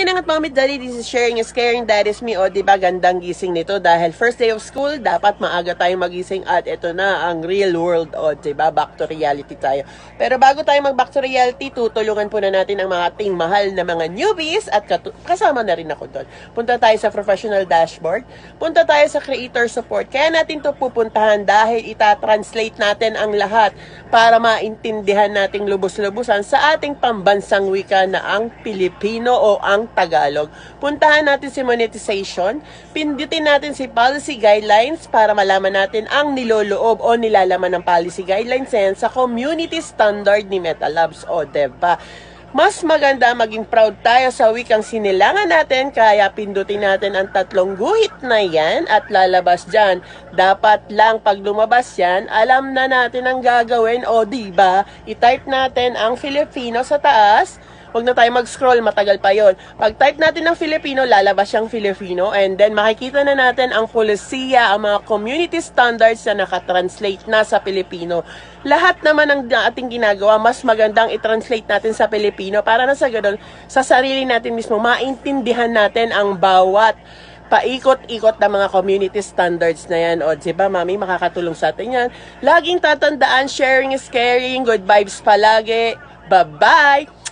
Ninang at Mommy Daddy, this is sharing is caring. That is me. O, diba, gandang gising nito dahil first day of school, dapat maaga tayong magising at ito na ang real world. O, diba, back to reality tayo. Pero bago tayo mag back to reality, tutulungan po na natin ang mga ating mahal na mga newbies at kasama na rin ako doon. Punta tayo sa professional dashboard. Punta tayo sa creator support. Kaya natin to pupuntahan dahil ita-translate natin ang lahat para maintindihan nating lubos-lubusan sa ating pambansang wika na ang Pilipino o ang Tagalog. Puntahan natin si monetization, pindutin natin si policy guidelines para malaman natin ang niloloob o nilalaman ng policy guidelines yan sa community standard ni Metalabs o diba? Mas maganda maging proud tayo sa wikang sinilangan natin, kaya pindutin natin ang tatlong guhit na yan at lalabas dyan. Dapat lang pag lumabas yan, alam na natin ang gagawin o diba? I-type natin ang Filipino sa taas. Huwag na tayo mag-scroll, matagal pa yon. Pag-type natin ng Filipino, lalabas siyang Filipino. And then, makikita na natin ang polisiya, ang mga community standards na nakatranslate na sa Filipino. Lahat naman ng ating ginagawa, mas magandang i-translate natin sa Filipino para na sa ganun, sa sarili natin mismo, maintindihan natin ang bawat paikot-ikot na mga community standards na yan. O, diba, mami, makakatulong sa atin yan. Laging tatandaan, sharing is caring, good vibes palagi. Bye-bye!